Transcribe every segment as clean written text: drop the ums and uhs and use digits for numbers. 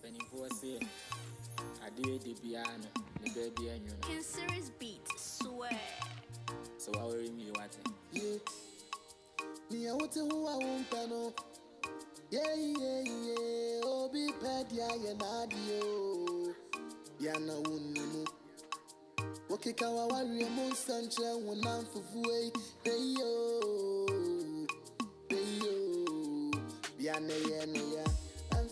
Penny for say, I did the piano, the baby and you. In series beat, swear. So I worry me what? Yeah, me I want to who I want to know. Yeah, oh be bad, yeah, nadio. Yeah, na wunu. Woke kawa wari mo sanche wona fufuwe. Hey yo, yeah, na.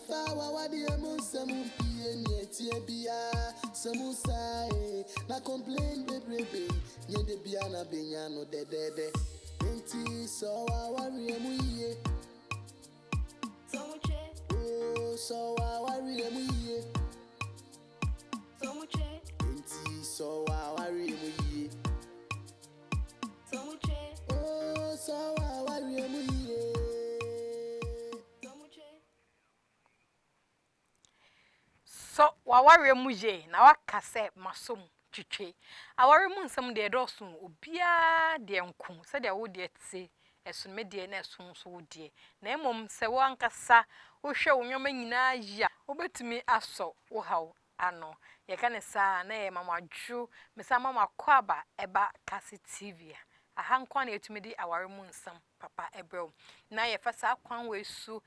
Fawa wadi samu pie ni etie bia samu sai na complain bebrebe nye de bia na benya no de enti so wa wari emu iye So much, oh so wa wari emu iye so much, enti so wa wari emu iye so much, oh so wa wari emu iye. So waware mu ye na waka se masom twetwe aware mu nsam de dosun obia de nko se de wo de tse esun me de na esun so wo de na emom se wo ankasa wo hwe wo nyoma nyina ya obetumi aso wo haw ano ye ka ne sa na ye mama dwu me sa mama kwaba eba kasi tv aha nkwa na etumi di aware mu nsam papa ebrew na ye fa sa kwan we su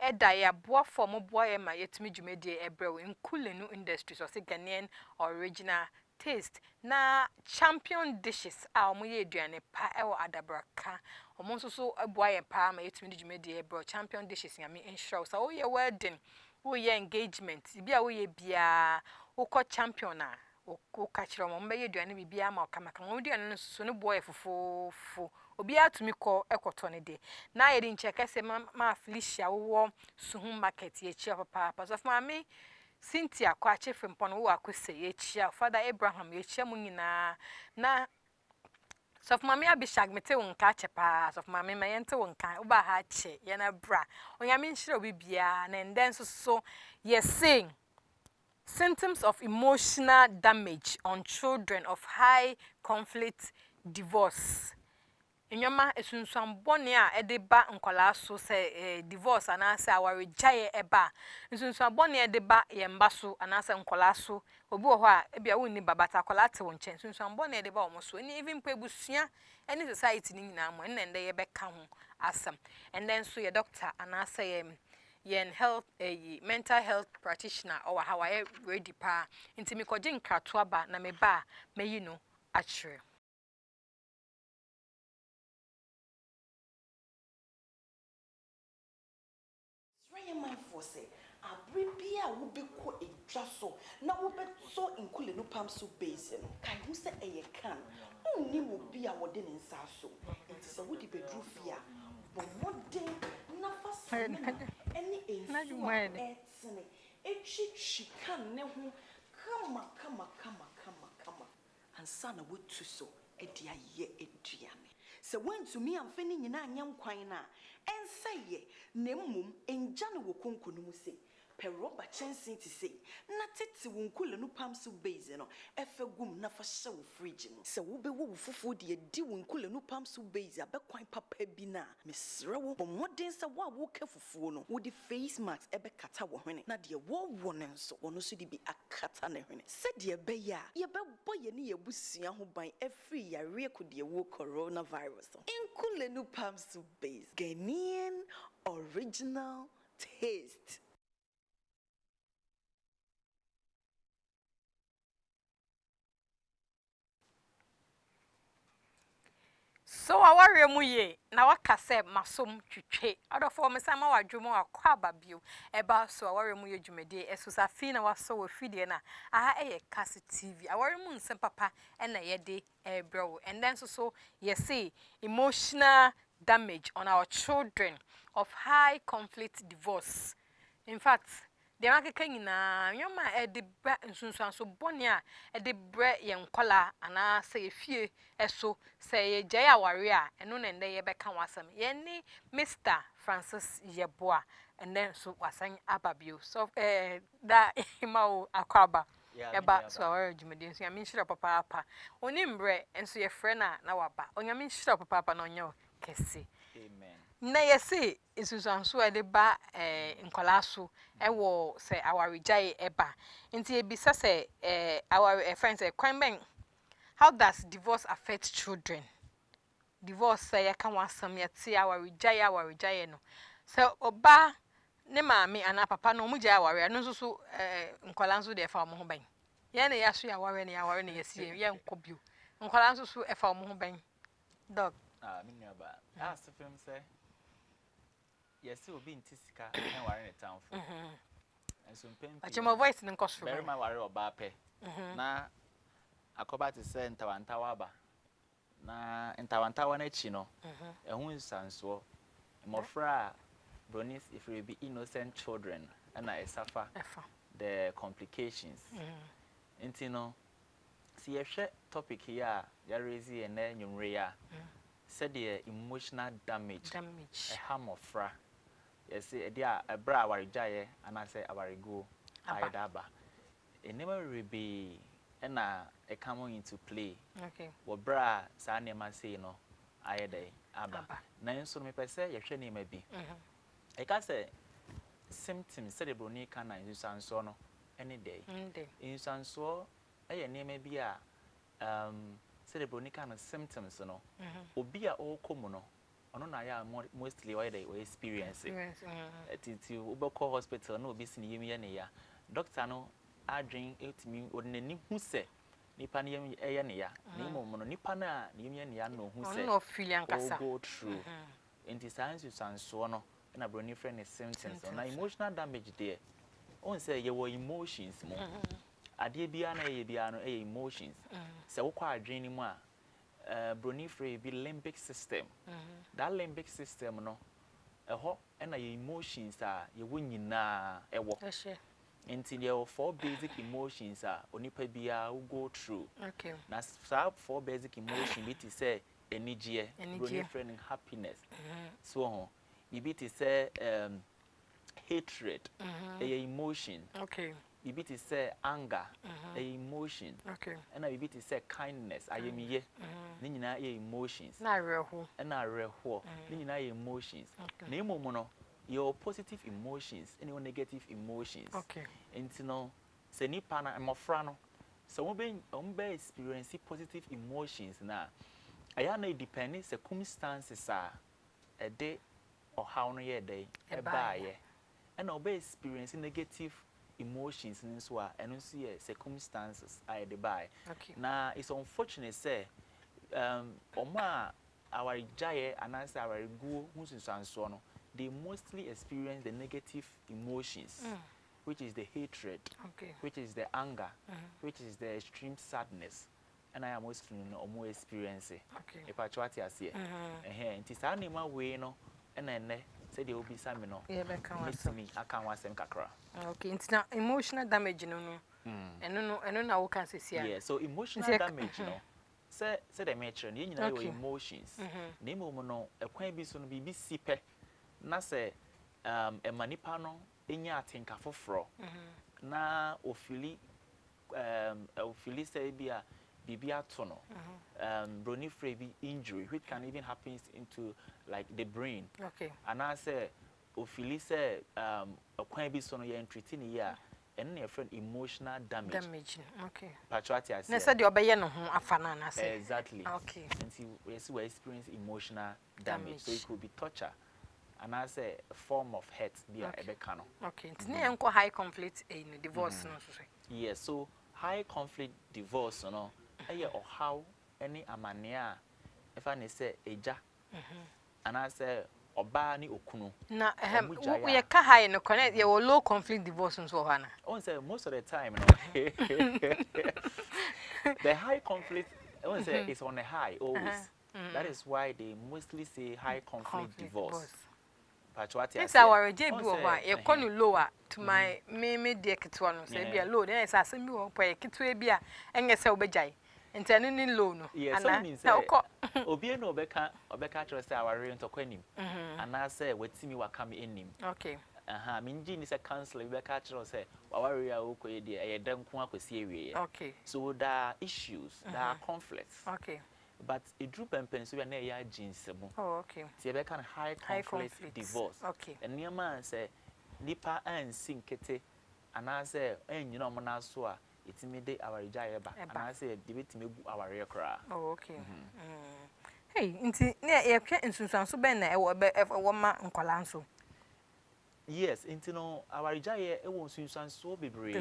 eda ya boa form boa ye ma yetimi dwumedie ebrew Nkulenu Industries or Ghanaian original taste na champion dishes a omo ye aduane pa e wo adabraka omo nso so boa ye pa ma yetimi dwumedie ebrew champion dishes nyame ensure so wo ye wedding wo ye engagement bia wo ye bia wo ko champion na wo ka kire omo mbe ye aduane bibia ma okamaka wo aduane nso ne boa ye fofofo obi atumi ko ekoto ne de na ye di nchekese ma Felicia wo suhun market ye chia papa so for me Cynthia kwa chefem pon wo akose ye chia Father Abraham ye chia mu nyina na so for me Abishag mete won ka chepa so for me mayente won kan uba ha che ye na bra onyame nhire obi bia na nden so ye sing symptoms of emotional damage on children of high conflict divorce. Enyoma esunsuan bone a edeba nkola so se divorce anase aware gyae eba esunsuan bone edeba yemba so anase nkola so obi wo ho a ebia wonni babata kola te won chen esunsuan bone edeba omo so ni even pebusua any society ni nyina mo nnende ye beka ho asam and then so ye doctor anase yen health mental health practitioner or how I ready pa intimi koje nkrato aba na me ba meyi no achire. Man for say abribia wo be ko edwa so na wo be so Nkulenu Palm Soup basin kan hu say eye kan onni wo bia wo de nsa so enti se wo di bedru fia bo modern na fa any ensu etne echichi kan ne ho kama ansa na wotu so edi aye eduane se wantumi amfani nyina anyam kwan na ensaye nemmum enja ne wo konkonu mu se pe roba chensin ti se na tete wo Nkulenu Palm Soup base no efe gum na fa hye wo fridge mu se wo be wo fufu de di wo Nkulenu Palm Soup base abekwan papa bi na mesre wo bomoden se wo ka fufu no wo di face mask ebe kata wo hwene na de wo ne nso wono so di bi akata ne hwene se de be ya ye be boye ne ye busua ho ban every yare ko de wo coronavirus Nkulenu Palm Soup base Ghanaian original taste. So aware mu ye na waka se masom twetwe adofo me sama wadwomo akwaba bio eba so aware mu ye dwumede esusa fi na waso wo fidie na aha eye Kasi TV aware mu nsem papa na ye de bro and then so ye say emotional damage on our children of high conflict divorce. In fact de makeka nyina nyoma edeba nsunsuan so bone a edebre ye nkola ana se efie eso se ye gye aware a eno na nde ye beka wasam ye ni Mr. Francis Yeboa and then so wasan ababio so da imao akwaba eba so aware jumede so yami nhira papa apa oni mbre enso ye frɛ na waba onyami nhira papa apa na onyo kese. Amen. na yesi isusanso e de ba nkwala so e wo se awaregyae eba nti ebisa se aware friends kwan ben how does divorce affect children divorce say ya kan wasam ya ti awaregyae no se oba ne maame ana papa no mu gya aware no so nkwala nso de fa mo ho ban ye na ya so ya aware na ya aware na yesi ye nkobio nkwala nso so e fa mo ho ban dog me nuaba as film say yes obi ntisika en ware ne townfo enso mpempi achema voice ne nkosoro very my ware oba pe na akoba te say ntawantawa ba na ntawantawa na chi no ehun nsanso mofra bronis if we be innocent children and I suffer the complications nti no si yehwe topic here ya raise e na nwumre ya said the emotional damage a harm of fra yes e dia ebra awaregyae and I say awarego aidaba enema rebe na e come into play okay wo bra sa nema say no ayedai aba na nso me pese yehwe nema bi e ka say symptoms cerebral ni kana insanso no any day insanso eye nema bi a cerebral ni kana symptoms no obi a o komu no ono na ya mostly why they experience it ubeko hospital no obi sini yemi ye ne ya doctor no adwen etimi odnani hu se nipa ne yemi eye ne ya na imo no nipa na yemi ye ne ya no hu se no feel ankasa go through into science sanso no na broni friend symptoms na emotional damage there on say ye were emotions mo ade bia na ye bia no emotions se wo kwa adwen ni mu a broni free be limbic system that limbic system no eho na your emotions a ye wonyina ewo until your four basic emotions a onipa bia will go through okay na four basic emotion be to say energy broni friend happiness so bibi to say hatred a emotion okay bibi to say anger a emotion okay and bibi to say kindness ayemiye ni nyina ye emotions na reho na reho ni nyina ye emotions na imomu no your positive emotions and your negative emotions okay enti no se nipa na emofra no so won be experience positive emotions na aya na depend circumstances a de or how no ye dey e baaye and obe experience negative emotions nso a eno so ye circumstances I dey buy na it's unfortunate say oma our jaye anansa our guo hunsusanso no they mostly experience the negative emotions which is the hatred which is the anger which is the extreme sadness and I am mostly no more experience e pa chwati ase nti sa na ma we no ene say the obi sami no me aka wasem kakra okay nti na emotional damage no eno na wo kan sesia yeah so emotional damage no say the mature ni nyina your emotions na imo no ekwan bi so no bibi sipe na say emanipa no enya atenka foforo na ofili say bia bibi ato no broni free bi injury which can even happen into like the brain and I say ofili say ekwan bi so no ye treat ni ya and your friend emotional damage okay patrioti ase na say the obeye no ho afana na say exactly okay and see we experience emotional damage so it could be torture and I say a form of hurt be a ebeka no okay it's na enko high conflict in divorce no so yes so high conflict divorce no eye or how any amania if I say eja and I say oba ni okunu na we ka high no connect ye low conflict divorce so ho na on say most of the time no the high conflict I want to say it's on a high always that is why they mostly say high conflict divorce it's our JB over e kono lower to my me de ketwa no say bia low then say asem bi wo po e ketwa bia enye se obejai enti ni low no ana obi no obeka tro say our ntokwa nim ana say watimi wakam enim okay minji ni say council obeka tro say waware a okoye de e danku akwesi ewie okay so there are issues there are conflicts okay but a group and pencil and a jeans. Oh, okay. See, I can high conflict divorce. Okay. And near man say, Nipa and sinkete, and I say, and you know, Monasua, it's immediate our jayaba, and I say, debate me our rear cry. Oh, okay. Hey, inti ne can't insusan so ben na e wo be ma nkwalanso. Yes, into no our jaye e won sunsan so bebre.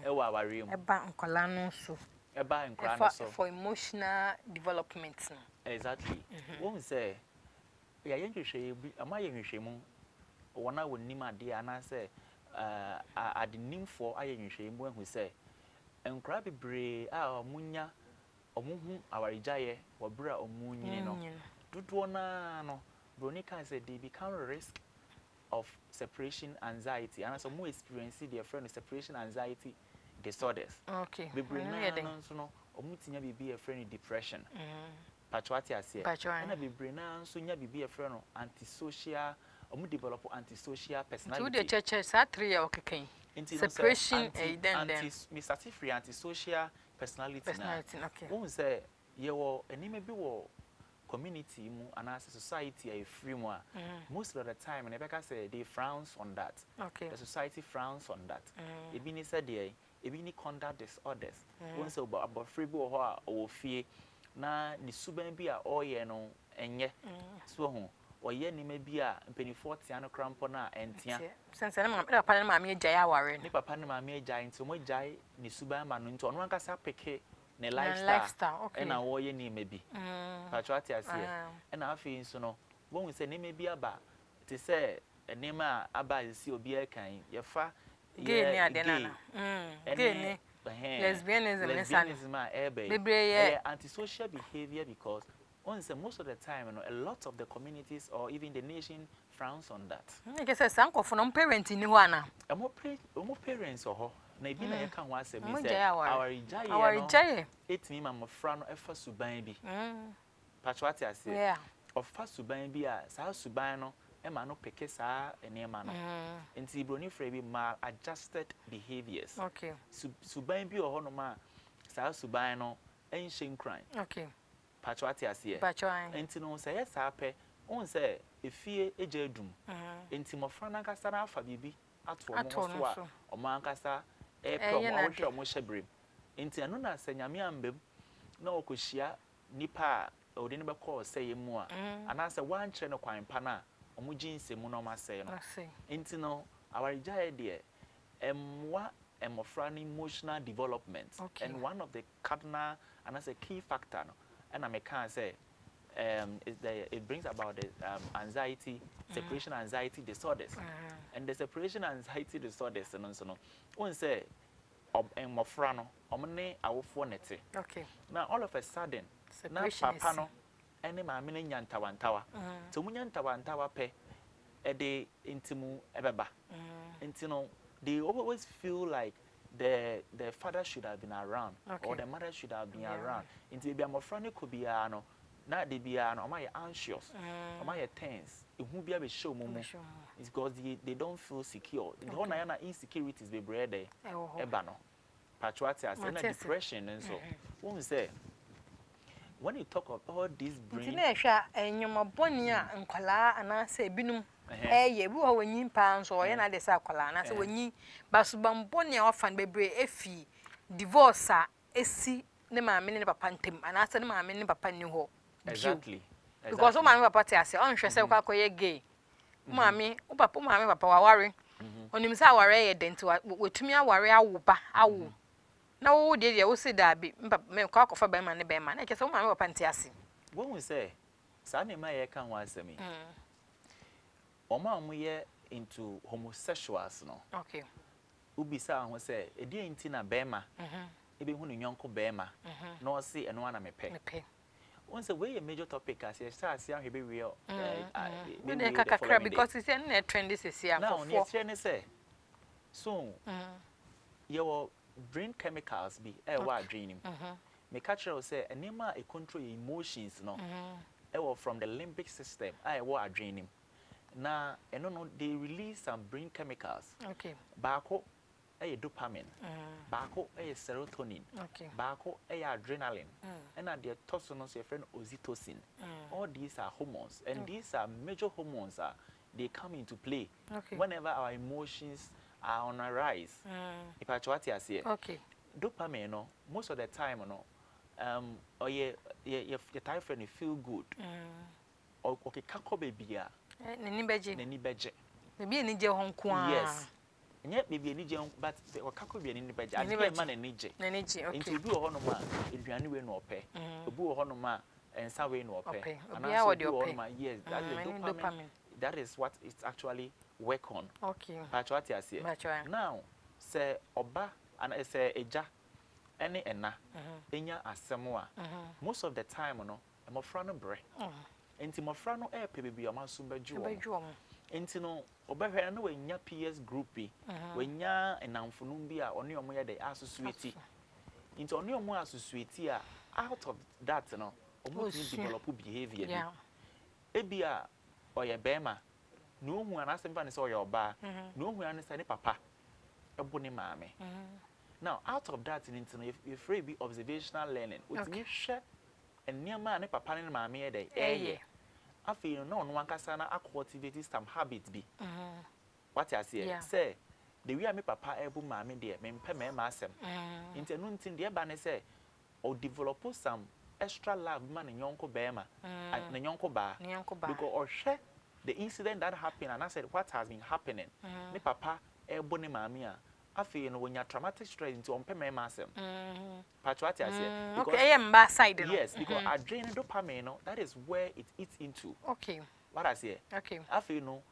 E wa our ream. E ba nkwalano so. E ba nkwalano so. For emotional development. Exactly. Won say ya yenhwehwe bi ama yenhwehwe mu wona wonim ade ana say adenimfo ayenhwehwe mu ahu say nkra bebre a omunya omuhu awarijaye wabra omunyini no dodo na no bronika said they become risk of separation anxiety and so more experience their friend separation anxiety disorders. Okay. Bebre na so no omutinya bibi a friend depression. Patwati ase. Na bebre na so nya bibi a friend antisocial omu develop antisocial personality. To the church sa 3 year okay. Separation antisocial personality. Okay. Won say ye wo enime bi wo community mu and as society a free mu most of the time and Rebecca say they frowns on that. Okay. The society frowns on that. Ebi ni said there ebi ni conduct disorders. Won say about free bi wo ho a o fie na ni suban bi a oye no enye so ho oye ni me bi a mpeni 40 ano krampo na entia sense na papa na maami ejai aware ni papa na maami ejai nti mo ejai ni suban ma no nti ono ankasa peke ne lifestyle okay na wo ye ni me bi patriotic ase na afi nso no won se ne me bi aba ti se enema aba si obi akan ye fa gay ni ade na gay ni lesbianism antisocial behavior because most of the time, you know, a lot of the communities or even the nation frowns on that. I guess some of them parents in Wana. More parents or na ibi na yeka ho asem say our jay it me mama fra no efa suban bi patwati ase yeah of fa suban bi a sa suban no e ma no peke sa enema no enti broni fra bi mal adjusted behaviors. Okay. Suban bi o ho no ma sa suban no enhye crime. Okay. Patwati ase enti no say yes ape on say efie eje adum enti mofra na nkasa na afa bibi ato mo so a o ma nkasa e pro mo hwe mo hyebrem enti anu na asanyame ambem na okohia nipa a odi ne be call say mu a ana say wan kire no kwan pa na o mo ginse mu no ma say no enti no awarija de emwa emofra no emotional development and one of the cardinal and as a key factor no and I can say it brings about the anxiety, separation anxiety disorders. And the separation anxiety disorders and so no. One say mofrano, omne awufonete. Okay. Now all of a sudden, now papa no ene ma mene nyantawantawa. So munyantawantawa pe e de intimu ebeba. Intino they always feel like the father should have been around or the mother should have been around. Into baby amofrani could be no na de bia no my anxious or my tense it won't be able to show mumu it's because they don't feel secure the whole na insecurities be bread eba no patriotic as na depression and so when say when you talk of all these brain na hwa enyoma boni a nkwala ana say binum ye bi ho wanyi pa nso ye na de say akwala na say wanyi basubam boni a ofan bebre efi divorce a esi ne maame ne papa ntem ana say ne maame ne papa ni ho. Exactly. Because o maame papa te ase on hwe say kwa koye gay maame o maame papa wa ware onim say aware ye denti wetumi aware awo ba awo na wo de wo se da bi me kwa kofa ba ma ne be ma na ke say o maame papa nte ase when we say sa ne ma ye kan wa asemi o ma mo ye into homosexuals no okay ubi sa ho say edi enti na be ma ebe hu no nyonko be ma na o se eno ana mepe once a major topic as you start see how he be real because it's a trend this is here now you say so your brain chemicals be what dreaming me catch you say anima e control your emotions no from the limbic system what dreaming na no they release some brain chemicals okay baako ɛyɛ dopamine baako ɛyɛ serotonin Okay. baako ɛyɛ adrenaline ɛna deɛ ɛtɔ so no so yɛfrɛ no oxytocin all these are hormones and these are major hormones they come into play Okay. whenever our emotions are on a rise ipatwa what you say Okay. dopamine no most of the time no or your time friend feel good or okay kako baby Nani beje. nani beje Maybe any je hon kwa. yes nye baby ani je but kako bi ani beje ade man ani je Nani je. nti Okay. obi wo hono ma eduane we no ope obi wo hono ma ensa we no ope Ope. and Obi a wo de wo ope. hono ma yes that is Any dopamine that is what it's actually work on Okay. patwa what you say Patwa. now say oba and say eja any ena enya asemo a most of the time no emofra no bre enti mofra no e pe bibia maso baju o Beju om. enti no obehwe no wanya PS group bi wanya enamfonum bi a one omo ye de associate enti one omo associate a out of that no omo to develop behavior bi Yeah. ebia oye bema no hu anasem fa ne se oye oba no hu anase ne papa ebo ne maame now out of that into you free be observational learning utimi hwe enema ne papa ne maame ye dey eye afi no no wankasa na cultivate some habits bi what you say say the way me papa ebo maame dey me mpe me ma asem into no ntin dey ba ne say or develop some extra love man ne nyonko bema ne nyonko ba because or hwe the incident that happened and I said what has been happening ne papa ebo ne maame a afi no when you traumatic stress into on pay massem patwa ti ase because okay mba side no yes because adrenaline dopamine no that is where it eats into okay what I say okay afi no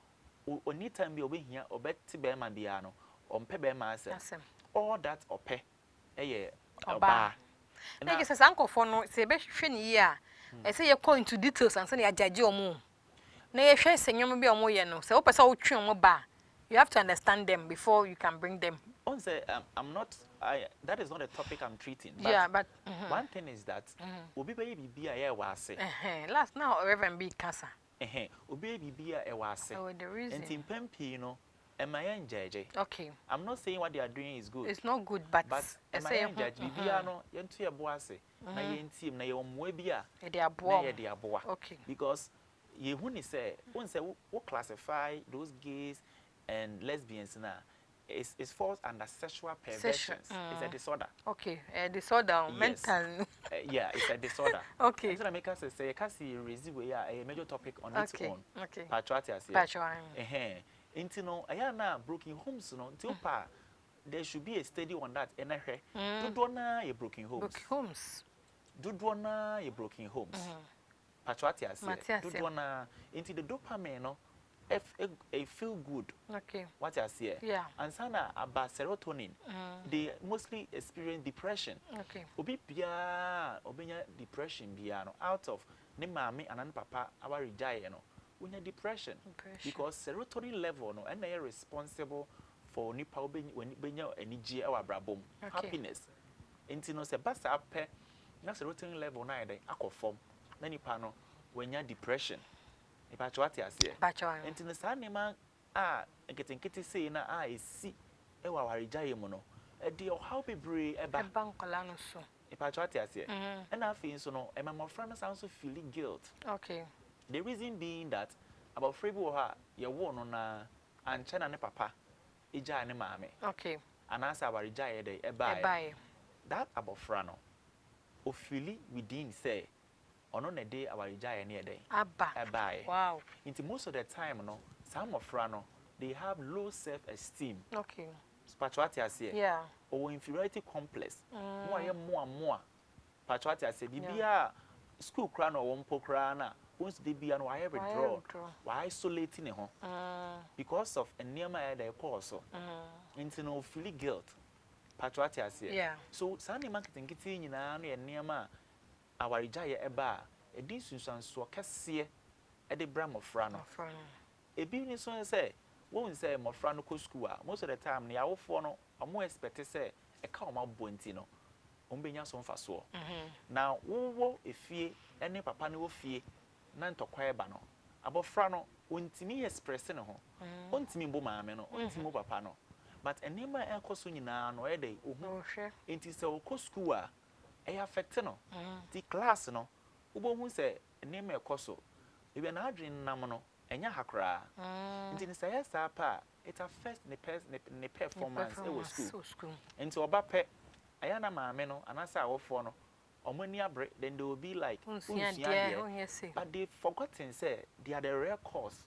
oni time bi obehia obeti be ma bia no on pay be massem all that ope eye oba na get say ankofo no say be hwe ne yi a e say ye go into details and say ya judge omo na ye hwe senyom bi omo ye no say wo pese wo twe omo ba you have to understand them before you can bring them. Say, I'm not. That is not a topic I'm treating. But yeah, but one thing is that obi be a wase. Last now Reverend B Kasa. Obi be a wase. Oh, the reason. And in Pempi, am I in judge? Okay. I'm not saying what they are doing is good. It's not good, but am I in judge? Bibiano, yentu ya boase. Na yentim na yomwebia. They are boa. They are boa. Okay. Because ye huni say, once we classify those gays and lesbians now. It falls under sexual perversions. It's a disorder. Okay, a disorder, yes. Mental. Yeah, it's a disorder. Okay. So make us say, you can see a major topic on its own. Okay. Patriotic. Intino, I na broken homes, no, Tilpa. There should be a study on that. And I do na your broken homes. Broken homes. Do na your broken homes. Patriotic. Do na into the dopamine, no. A feel good. Okay. What I see. Yeah. And sana about serotonin. They mostly experience depression. Okay. Obi obenya depression biano out of ne mama and papa our rejay no. Unya depression. Because serotonin level no and they are responsible for nipa when benya energy our brabom happiness. Intino se basta ape na serotonin level na dey akofom. Na nipa no when ya depression. Ipachwati ase. Enti ne sa nema nketenkete sei na esi ewa warejaye mu no. E de how bebre eba. Eba nkola no so. Ipachwati ase. And afi nso no e mamofra no sound so feeling guilt. Okay. The reason being that about free bo ha ye wo no na anche na ne papa eja ne maame. Okay. Anasa warejaye dey eba. That abofra no o feeli within say ono na dey our jaya near day. Abba. Wow. Into most of the time, no, some of Rano, they have low self-esteem. Okay. Patriotic as here. Yeah. Or inferiority complex. More and more. Patriotic as Bibia school crown or one pokrana. Once they be and why withdraw. Why isolating home? Because of a near my other course. Into no feeling guilt. Patriotic as here. Yeah. So Sunday marketing getting in and near ma. Our jaya eba e din sunsan so kese e de bra mofra no e bi ni so say won say mofra no ko school a most of the time ne yawofo no omo expect say e ka o ma bonti no ombenya so mfa so na wo efie ene papa ne wo fie na ntokwa eba no abofra no ontimi express ne ho ontimi bo maame no ontimi bo papa no but enema ekoso nyina no ede ohu ohwe enti se okọ school a affect no the class no ubohu se enema ekoso ebe na adwen nam no enya hakra enti ne say sa pa it affects the performance e wo school enti oba pe aya na maame no anasa awofo no omani abre then they will be like but they forgotten say they are the rare cause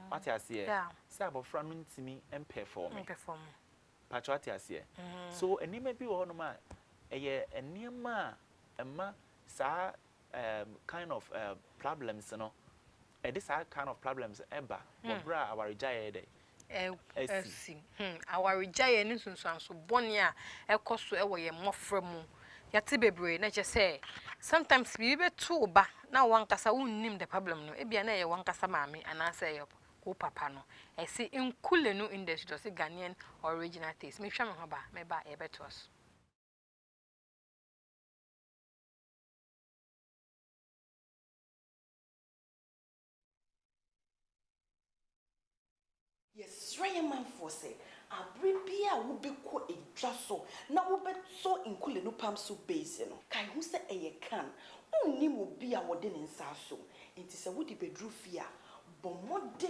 what you say say abofra no ntimi perform patcho what you say so enema bi wo no ma eye enema ema sa kind of problems no this kind of problems eba obra our jaye dey our jaye ni sunsanso boni a ekoso e wo ye mofra mu yate bebre na je say sometimes bi be tu ba na wankasa wonnim the problem no e bia na ye wankasa maame anasa ye ko papa no e si nkule no industry so Ghanaian original taste me hwa me ho ba me ba e beto us. Yes, Ryan man for say, Abribia will be co a drasso, now will be so in Kulinu Pamsu basin. Kai who say a can, only will be our den in Sasso. It is a woody bedroom fear, but more day,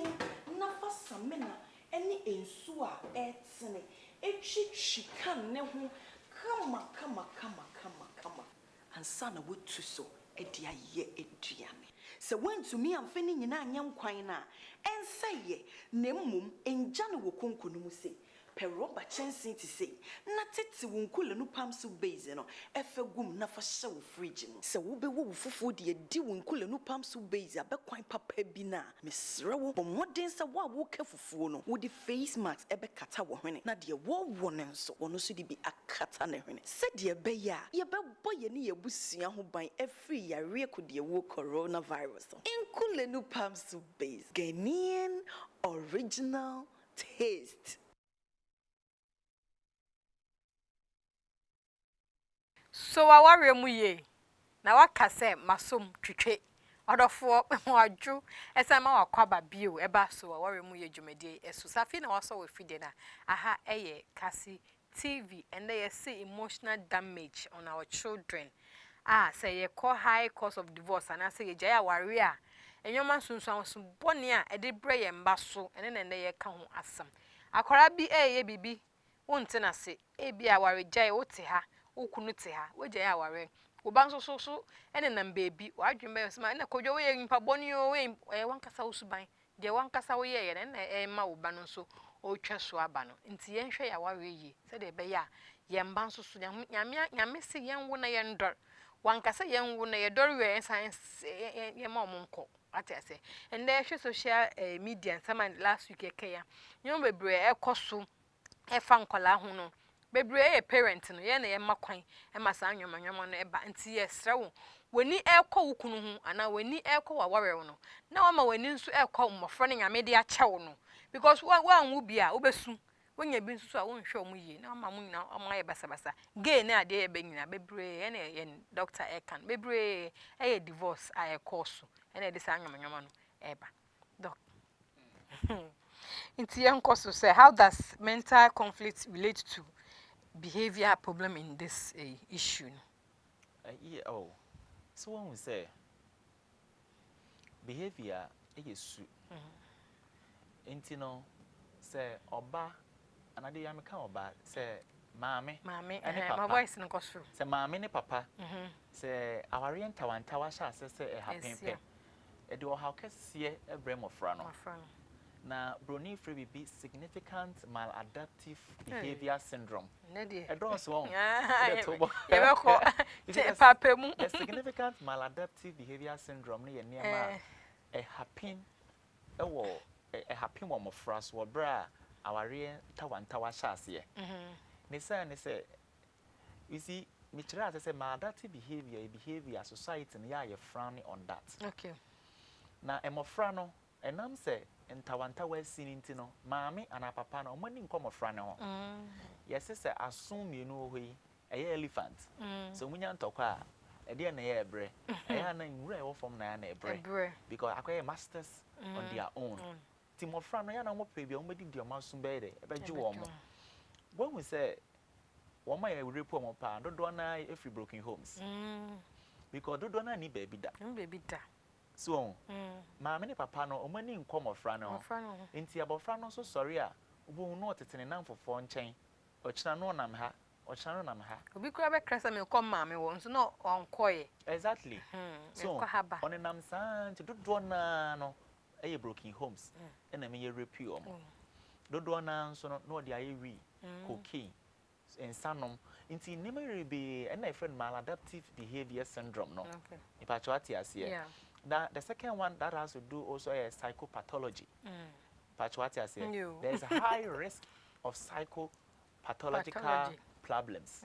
nafa samena, any in sua, etne, a she can never come, and son of wood to so, a dear ye a diame. So when to me I'm feeling in a young quina, and say ye, nemum, and Jana will conclude say, Peroba chancing to say, not it to Wunkula no pamsu basin, efe gum nafa show frigin. So will be woo for food ye do Wunkula no pamsu basin, but quite papa bina, Miss Row, but what dance a war walk for funo, would the face marks ebe kata wahene, not dear war one so, or no should be a katane. Said dear Baya, ye be boy near Busia who by every year could ye walk coronavirus. Inkule no pamsu base, Ghanaian original taste. So aware mu ye na waka se masom twetwe odofo wadwu ese ma wakwaba bio eba so aware mu ye dwumade eso safi na waso we fide na aha eye kasi TV and they see emotional damage on our children say ye call high cost of divorce and I say ye jaya warrior enyoma sunsun so bone a ede bre ye mba so ene na ye ka ho asam akora bi ye bibi wonte na se e bi aware jaya wote ha okunu te ha weje ya ware obanso so ene na baby wadwembe sema na kodwo we npa boni o we wankasa usuban de wankasa wo ye na ma oba no so otwa so aba no nti ye nhwe ya ware yi se de be ya ye mba so nyame se ye nwo na ye ndor wankasa ye nwo na ye dor we science ye ma omonko atese and there social media some last week ekaya nyom bebre ekoso efa nkola ho no bebre e parent no ye na ye makwan e masa anwoma no eba nti ye srewo woni ekọ wukunu hu ana woni ekọ waware no na wama woni nso ekọ mmofro ne nyame de achewo no because wa nwu bia obesu wonya bi nso a wonhwe omu yi na wama mu nyina wama ye basa gay na ade ye be nyina bebre ye na ye doctor ekan bebre e divorce a ekọ so e na de sa anwoma no eba doc nti ye nkoso say how does mental conflict relate to behavior problem in this issue? So when we say behavior is intino say oba another yamika oba say mame my voice no goes through say mame ne papa say our orienta wantawa sha say e happen pe e do how kese e brem ofra no na broni free be significant maladaptive behavior syndrome. I don't so the significant maladaptive behavior syndrome ne yema a happen one of us wo bra aware tawantawa shase ne say you see me try to say maladaptive behavior society na ya frowning on that. Okay. Na emofra no enam say ntawantawa sininti no maame ana papa no omani nkomofra ne ho yes say asum mienu ohi eye elephant so munya ntokwa ede na ye ebre eye na nwura e wo form na ya na ebre because akoye masters on their own Timofra no ya na mo pe bia mo di di o masum be de e be ji wo mo when we say one my rape mo pa dodo na every broken homes because dodo na ni baby da so ma me ne papa no o mani nkomofra no enti abofra no so sorry a obo no tetene nan fofo nchen o kina no nam ha obi kura be krasa me kom ma me wo nso no onkoye exactly so on nam san ti dodo na no eye broken homes na me ye rape o mo dodo na nso no de aye wi cocaine and sanom inti nemerebe and my friend maladaptive behavior syndrome no ipachwati asie that the second one that has to do also a psychopathology pachwati asie there's a high risk of psychopathological problems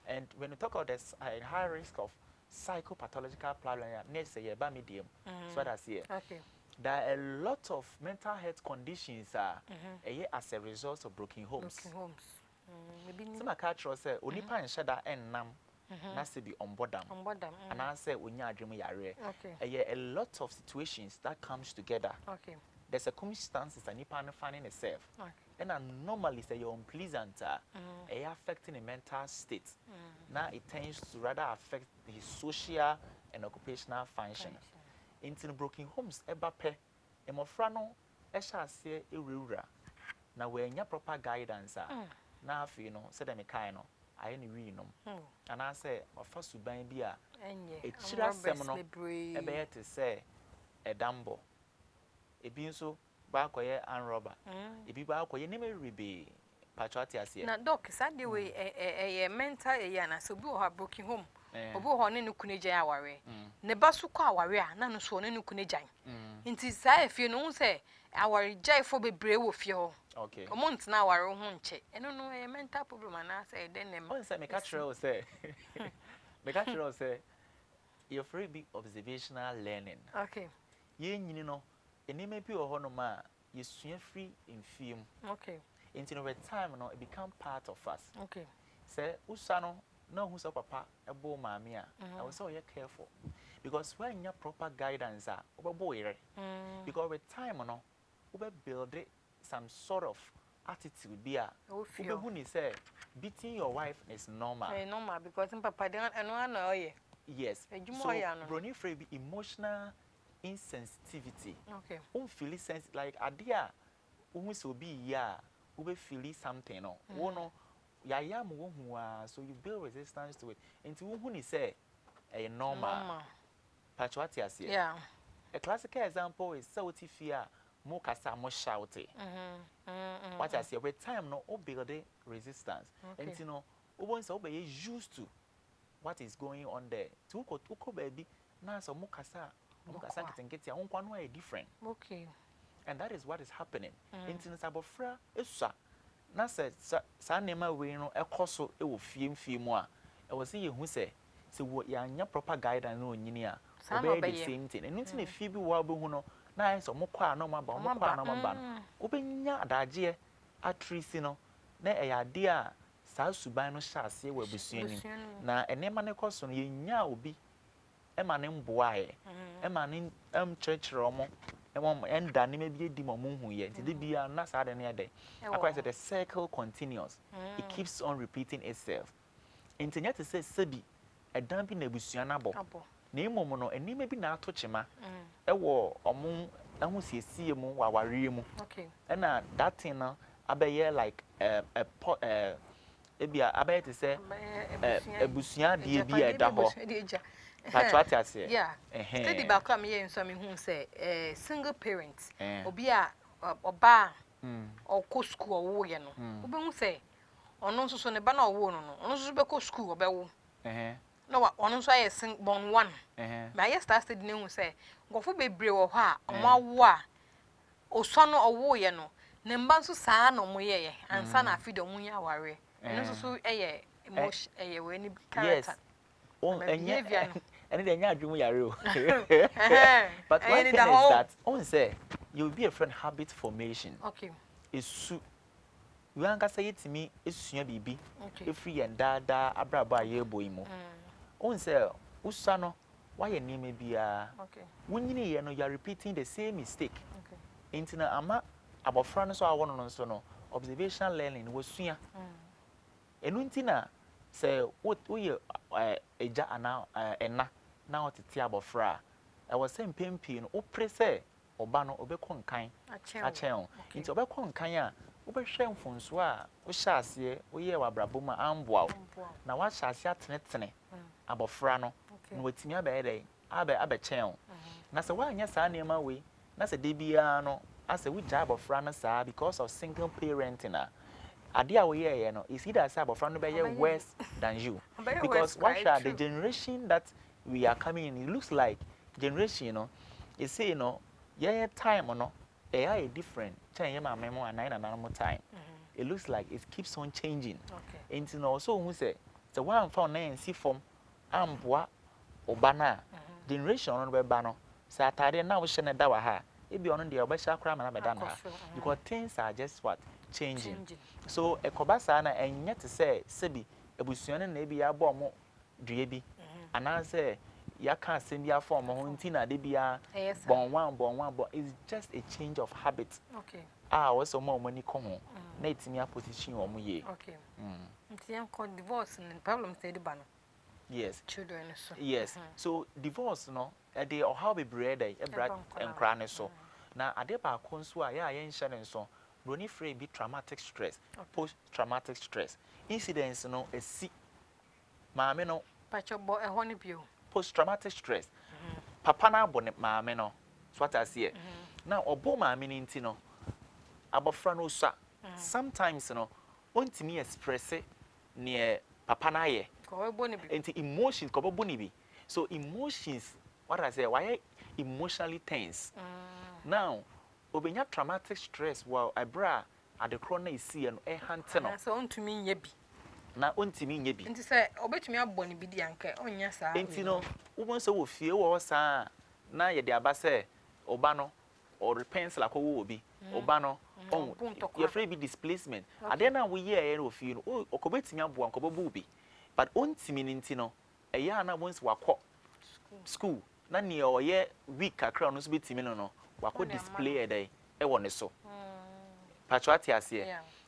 and when you talk about this high risk of psychopathological problems next say ba medium so that's here there are a lot of mental health conditions as a result of broken homes. Some culture say onipa nshada ennam na se bi ombodam and I say onya adwemu yare a lot of situations that comes together there's a circumstances and nipa no finding itself and normally say you're unpleasant affecting the mental state now it tends to rather affect his social and occupational function into broken homes ebape emofra no ehya ase ewura na we nya proper guidance na afi no said me kai no aye ne wi no and I say ofa suban bi a echira sem no ebe yete say edambo ebi nso ba koye anroba ebi ba koye ne meribe patriotic ase na doc sade we mental na so bi o ha broken home obi ho ne kunejan aware ne ba so kwa aware a na no so ne kunejan nti sa efie no say aware jai fo bebre wo fie ho okay omont na aware ho nche eno no mental problem na say den nem on say me catch say you're very big observational learning okay ye nyini no enema bi ho no ma yesua free in film okay into over time no it become part of us okay say usa no na hu so papa ebo maami a I was so careful because when you proper guidance obebo ire because with time no we build some sort of attitude be a obehu ni say beating your wife is normal normal because papa dey no yes so brony free be emotional insensitivity okay feel sense like adia so be ya we feel something no no ya mo hu so you build resistance to it into who ni say normal patriotic ase yeah a classical example is so fear mo kasa mo shout what I say with time no o build resistance and you know o won say o be used to what is going on there to ko baby na so mo kasa kitenkete won kwa no are different okay and that is what is happening into sabofra esusa na say sa nema we no ekoso e wo fie mu a e wo say ye hu say wo ya nya proper guidance no nyini a obey the same thing and nti na fie bi wo be hu no na so mo kwa no ma ba mo kwa no ma ba no obenya adaje atrisi no na e ya de a sa suban no hya ase wo abusuani na enema ne koso no ye nya obi e ma ne mboa e ma ne churchere omo and dynamic be di mom hu ye nti de bia na sa de ne de akwa say the circle continues it keeps on repeating itself nti nya te say sabi edan bi na abusua na bo na emom no enima bi na ato chema e wo omo ahu siesie mu waware mu okay na that thing na abaye like ebia abaye te say abusua de bia da ho patriotic ase yeah study back am here nso me hu say single parents obi a oba ko school wo ye no obi hu say ono nso so ne ba na wo no ono nso be ko school obewo no ono nso aye sing born one ma ye start study ne hu say gofo bebre wo ho a omo awo a oso no owo ye no ne mba nso saa na omo ye ansa na afi do mu ya ware eno nso so eye emotion eye we ni character and then you yare o but one thing is that on say you will be a friend habit formation okay esu we anka say yetimi esua bibi efri and dada abrabo ayebo imo on say usa no why name bia okay wonyini ye no you are repeating the same mistake okay Intina ama abofra no so awo no so no observational learning wo sua enu ntina se wo ye eja ana ena na otete abofra e wo se mpempi no wo prese oba no obekọ nkan achen nti obekọ nkan a wobɛhwɛ mfonso a wo hyase wo ye wabrabom amboa na wa hyase atenetene abofra no na watimi abɛyɛ abɛkyɛn na sɛ wanya saa nneɛma we na sɛ de bia no asa we gya abofra no saa because of single parenting ade a wo ye no is either say abofra no bɛyɛ worse than you because what are the generation that we are coming in, it looks like generation, you know, you see, you know, yeah, time, you know, AI is different. Change my memo and 9 and more time. It looks like it keeps on changing. Okay. And you know, so who say, the one found name see from Amboa or Bana generation on the banner. Saturday now we shouldn't that ha. It be on the Obesha crime and Abadana because things are just what changing. So a Kobasana and yet to say, Sebi, a Busian and maybe a bomb, Drebi. And I say, you can't send your form, Hontina, they be a born one, but it's just a change of habit. Okay. Ah, also more money come home. Nate me a position on me. Okay. It's called divorce and problem say the banner. Yes. Children. Yes. So divorce, no, a day or how be bred a brat and cranny so. Now, a day by consua, yeah, ain't sharing so. Ronnie Frey be traumatic stress, post traumatic stress. Incidents, no, a sick. Mamma no. Pacho a honey view. Post traumatic stress. Papa na bonnet mamma no. So what I see. Now, obo mamma intino. Abofrano sa. Sometimes, you know, want to me express it near papa na ye. Into emotions, kobo bonibi. So emotions, what I say, why emotionally tense. Now, obenya traumatic stress while I bra at the corner is see and a hunter. So on to me yebi. Na ontimi nye bi nti se obetumi aboni bi di anka onya saa nti no wo so wo fie wo saa na ye de aba se oba no or pencil akowo obi oba no on ye free bi displacement ade na wo ye no fie no okobetumi abo anka bobu bi but ontimi nti no eya na wons wakọ school na ne oye week akra no so betimi no wakọ display ede e wo ne so patriotic ase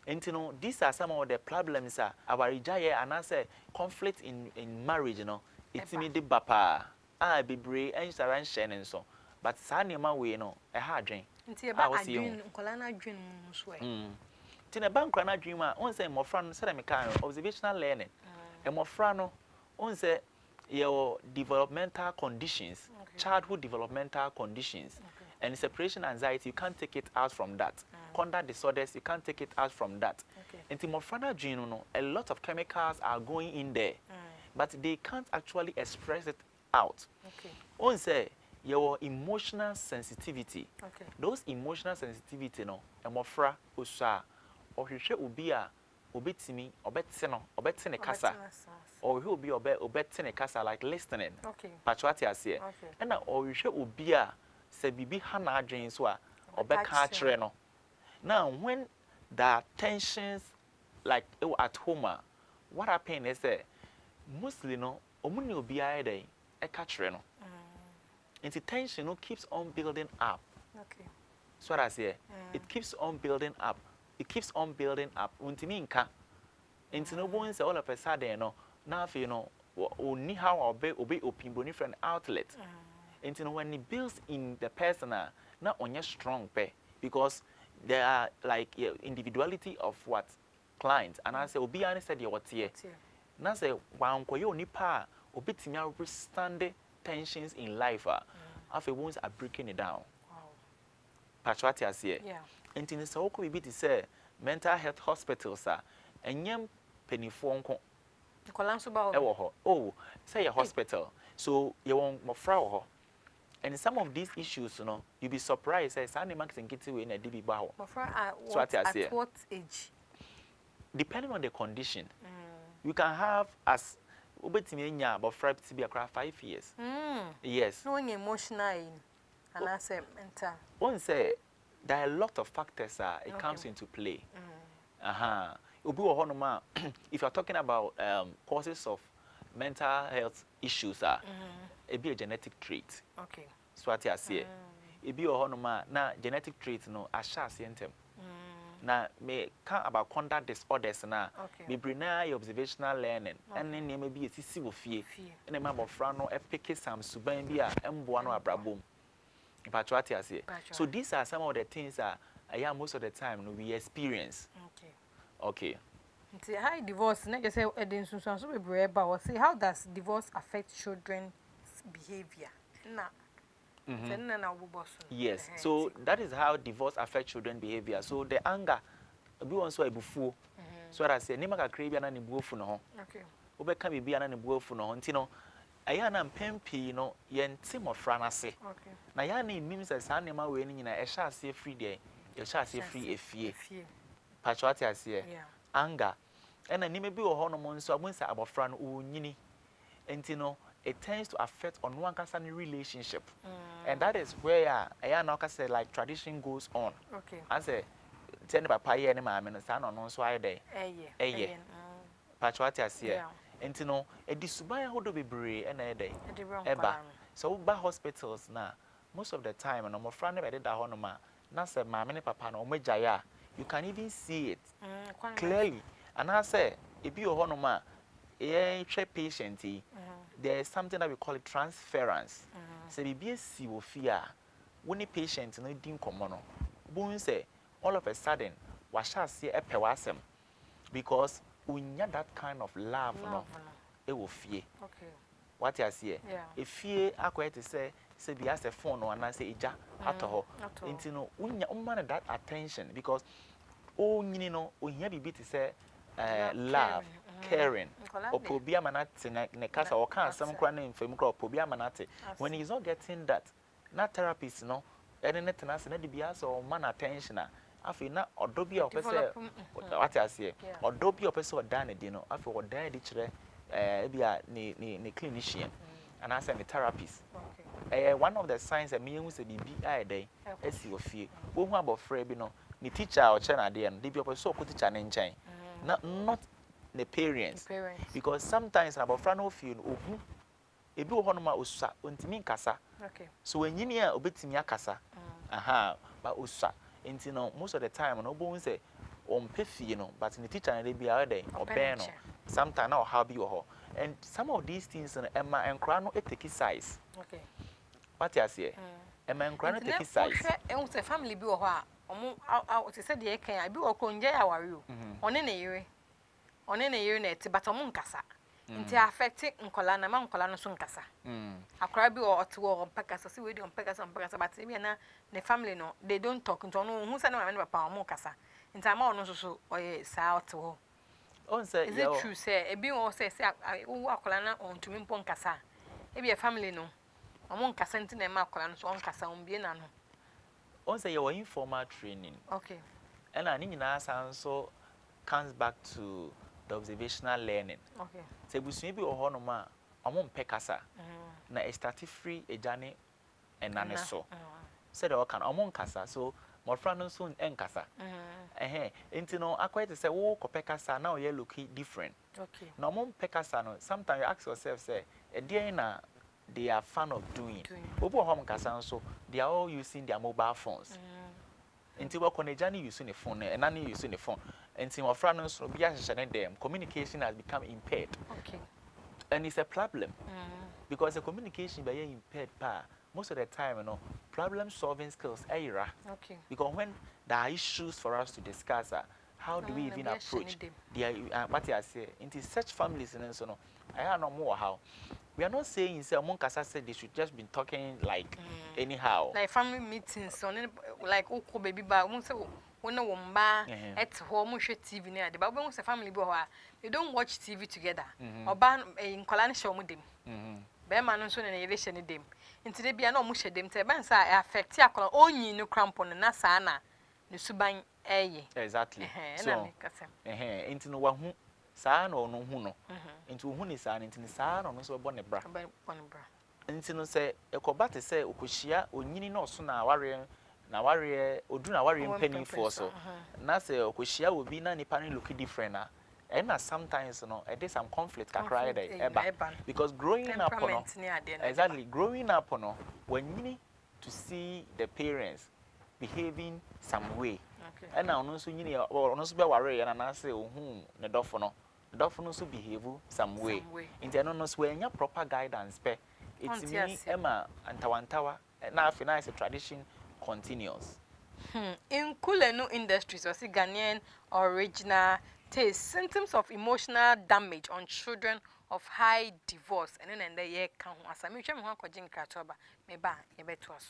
and you know, these are some of the problems our ijaya and I say conflict in marriage, you know. It's me the bapa. I be brave and saran and so. But Sanya way, you know, a hard drink. I was young. Colana dream sway. Tina Bankrana dreamer, on say more friend said observational learning. And more frano on say your developmental conditions, childhood developmental conditions. And separation anxiety, you can't take it out from that. Conduct disorders, you can't take it out from that. And Timofrana gene, a lot of chemicals are going in there, but they can't actually express it out. On say your emotional sensitivity. Those emotional sensitivity, no, Emofra usa, or he should be a obetimi, obetine kasa, or he will be obetine kasa like listening. Pachuati as and or you should be a se bibi hana dreams wa obeka chre no. Now when there are tensions like at home, what happens is that mostly no omuni obi aye dey e ka chre no. And the tension no keeps on building up. So what I say, it keeps on building up. It keeps on building up. Untimi nka. Into no one say all of a sudden no now you know only how obey open boni friend outlet. And you know when it builds in the personal, not on your strong pay because there are like individuality of what clients and I say obi ani said what here. Now say wan koyo nipa obitimi withstand tensions in life. After wounds are breaking it down. Patriotic as here. And in the so could be to say mental health hospitals and yam penny phone oh say a hospital. So you want more frau. And some of these issues, you know, you'll be surprised. Say, Sandy Max and Kitty in a DB bow. So at what age? Depending on the condition, you can have as Ubetiminia about 5 years. Yes. Knowing emotional and I say mental. One say there are a lot of factors it comes into play. If you're talking about causes of mental health issues, it be a genetic trait. So what I say, ebi wɔ hɔ no ma na genetic trait no ahyɛ ase ntɛm na me ka about conduct disorders na bebree na yɛ observational learning ɛne nneɛma bi esisi wɔ fie ɛna ma abɔfra no ɛpeke sam suban bi a ɛmboa no abrabom mpatwa ate ase so these are some of the things that most of the time no we experience okay nti high divorce na just say edin sunsun so bebree ba wo say how does divorce affect children's behavior na yes so that is how divorce affects children behavior so the anger bi won so ebufuo so that say nima kakra bi na ne buofu no ho okay obeka bibi na ne buofu no ho nti no aya na mpempi no yente mofra na se okay na ya na nim say sa nema we ni nyina e sha ase free there e sha ase free efie patriotic ase anger ena nima bi wo ho no mo nso abonsa abofra no onyini nti no it tends to affect on one person relationship and that is where I now say like tradition goes on okay I say tell papa ye ne maame no sa no no so aye dey patriotic ase nti no edisuban hodo bebree na ede eba so ba hospitals na most of the time no mo fra ne be da ho no ma na say maame ne papa no mo gyae you can even see it clearly and I say ebi ho no ma patient there is something that we call it transference so bibi si wo fi a woni patient no din komo no bun say all of a sudden wa sha se epewasem because unya that kind of love no e wo fie okay what you see e fie akwete say bi as a phone no na say eja atoho nti no unya umman that attention because o nyini no ohia bibi te say love caring opobia manate ne kasa o kan asem kra na mfam kra opobia manate when he's not getting that na therapist no ene ne tenase na de bia so man attention afi na odobia opese what you say odobia opese oda ne di no afi oda di kire bia ne clinician and as a therapist one of the signs that me hu se bibi ai dey esi ofie wo hu abofra bi no ni teacher o che na de no de bia opese o ko teacher ne nchen not the parents because sometimes abofra no feel ohu ebi wo hono ma osusa ontimi nkasa okay so enyini a obetimi akasa aha ba osusa enti no most of the time no bo say on pefie no but the teacher na be a dey oben no sometimes na how be ho and some of these things no emma enkra no take size okay what you say emma enkra no take size ehun say family bi wo ho a omo te say de kan abi wo ko nje aware o one na yiri na eti but omo nkasa nti affect nkola na ma nkola no so nkasa akora bi o ote wo mpakasa si we di mpakasa but e bi na the family no they don't talk nti ono hu say na ma ne papa omo nkasa nti ama ono so oye sa ote wo on say is it true say e bi wo say wo akola na on tumi mpo nkasa e bi family no omo nkasa nti na ma akola no so on nkasa on bi na no on say your informal training okay and ani nyina so comes back to the observational learning okay say busu bi ho no ma omo mpekasa na e start free a journey enane so say the kan omo nkasa so mo fra no so enkasa enti no akwete say wo kopekasa na o ye look different okay na omo mpekasa no sometimes you ask yourself say e dey na they are fan of doing obo ho nkasa so they are all using their mobile phones enti wo konejani using the phone and nani using the phone enti mo fra no so bia hyehyene dem communication has become impaired okay and it's a problem because the communication by impaired most of the time problem solving skills era okay because when there are issues for us to discuss how do we even approach what I say into such families and so no I know more how we are not saying say among Kasa said they should just be talking like anyhow like family meetings on like oko baby ba won say won na won ba et ho mo hwe TV na de ba won say family bi ho a they don't watch TV together oba nkola ne hye mo dem be ma no so na yele hye ne dem nti de bia na mo hye dem te ban sa affect akola onyi no crampo na sa na ne suban eye exactly so nti no wa hu saa na ono hu no nti wo hu ni saa nti ni saa na ono so bo ne bra nti no se ekoba te se okohia onyini na oso na ware odu na ware mpani for so na se okohia obi na nipa no look different na and sometimes there is some conflict kakra there because growing up exactly growing up when nyini to see the parents behaving some way. Okay. And now no so nyini or no so be worry and na say ohun ne dofo no. The dofo no so behave some way. Inte no so enya proper guidance pe. It's me Emma antawantawa na afi na is a tradition continues. In Kulenu Industries, or Ghanaian original taste, symptoms of emotional damage on children of high divorce. And then the year can as I mentioned, how could Jim Kratoba may buy a bet to us.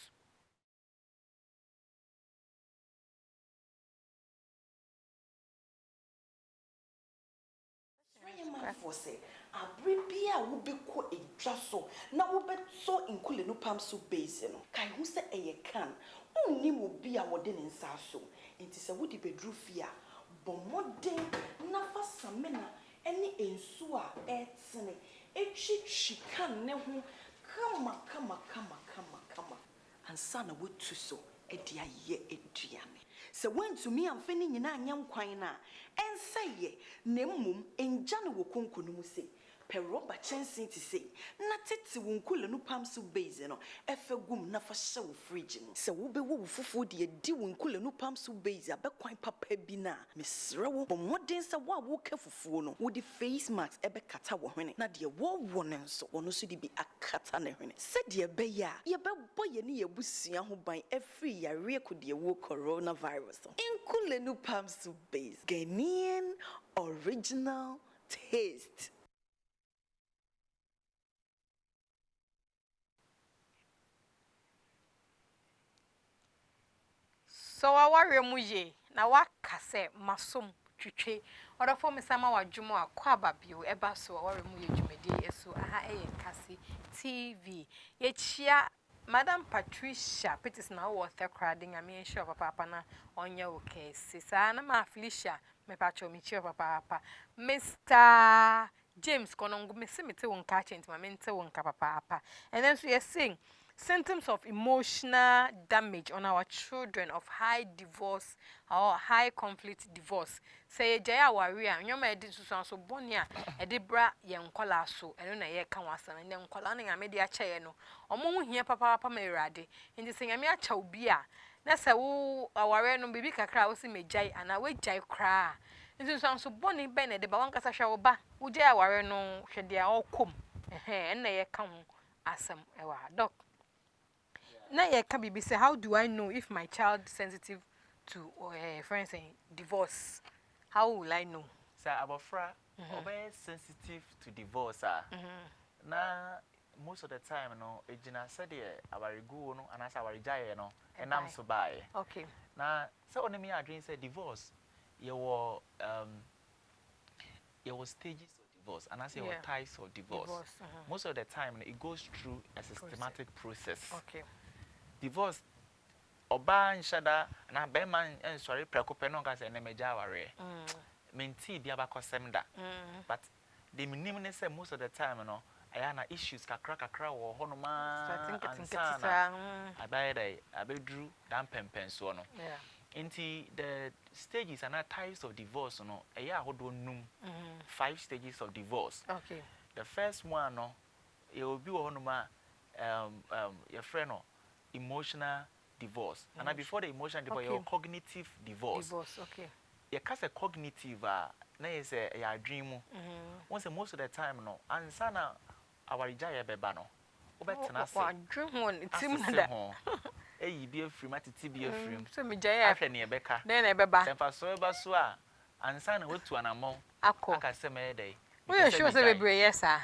For say, Abribia will be quite a drasso. Now, we bet so in Kulenu Pamsu Basin. Kai who say a can. Only will be our den in Sasso. It is a woody bedroom fear. But more day, never samena, any insua, etzene, a she can never come. And son would to so, a dear ye, a diane. So when to me, I'm finning in a young quina, and say ye, nemum, and Jana will conquer. Peroba chancing to say, not it to Wunkula no Pamsu Basin, Efe Gum Nafa so frigid. So will be woo for dear Diwunkula no Pamsu Basin, but quite papa bina. Miss Row, but what days a war walk for phone, would the face marks ebe kata wahene, not dear war one so, or no should be a katana. Said dear Baya, ye be boy near Busia who by every year could dear war coronavirus. In Kulenu Pamsu Base, Ghanaian original taste. So our muye na wakase masom twitwe order for me sama wadwumo akwaba bio eba so our muye dwumedi eso aha nkasi TV yechia Madam Patricia Petis na wo the crading am sure papa na onya okay sisa na ma Felicia me pacho mi chi papa Mr. James konongo me se mete won ka chenti ma mente won ka papa and then so you're saying symptoms of emotional damage on our children of high divorce or high conflict divorce. Say jaya waria nyoma edi susan so bonia edi bra ye nkola so eno na ye kan wasan ne nkola na nyame de acha ye no omo hu hia papa merade ndi se nyame acha obi a na se wo aware no bibi kakra wo se mejai ana we jai kra ndi susan so boni be na de ba wan kasa hwa wo ba wo jai aware no hwede a okom na ye kan asem ewa doc. Now, can be say, how do I know if my child is sensitive to, for instance, divorce? How will I know? Sir, Abofra, obey sensitive to divorce. Now, most of the time, no, Ejina said, our go no, and as our jaya no, and I'm so by. Okay. Now, so on me, I dream say divorce. You were stages of divorce, and I say what types of divorce. Most of the time, it goes through a systematic process. Okay. Divorce oba nshada na be man sorry prekope no ka se na meja ware menti bia ba kosem da but the minimum say most of the time no ayana issues kakra wo ho no ma ansana abaye abedru dan pempen so no Inti the stages and types of divorce no eya hodo num 5 stages of divorce. Okay. The first one no e obi wo no ma your friend no emotional divorce. And before the emotional divorce, your cognitive divorce. Okay. You cast a cognitive, na is a dream. Once most of the time, no, and sana our jaya bebano. Obetanasi. Dream one, it's similar. Hey, be a free, matty be a free. So me jaya. After near Becca. Then a beba. And for so basua, and sana went to an amount. Ako. Same day. We are sure say be yes, sir.